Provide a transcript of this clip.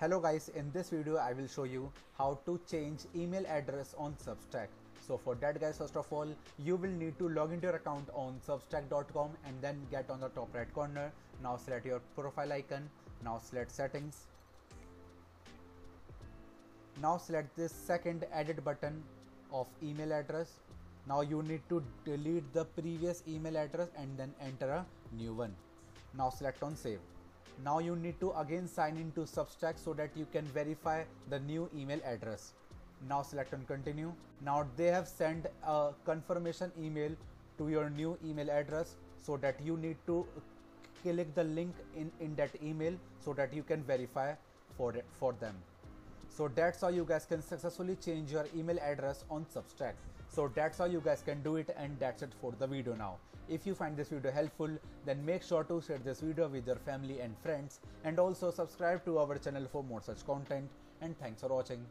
Hello guys, in this video I will show you how to change email address on Substack. So for that guys, first of all you will need to log into your account on substack.com and then get on the top right corner. Now select your profile icon. Now select settings. Now select this second edit button of email address. Now you need to delete the previous email address and then enter a new one. Now select on save. Now you need to again sign into Substack so that you can verify the new email address. Now select on continue. Now they have sent a confirmation email to your new email address, so that you need to click the link in that email so that you can verify for them. So that's how you guys can successfully change your email address on Substack. So that's how you guys can do it, and that's it for the video now. If you find this video helpful, then make sure to share this video with your family and friends, and also subscribe to our channel for more such content, and thanks for watching.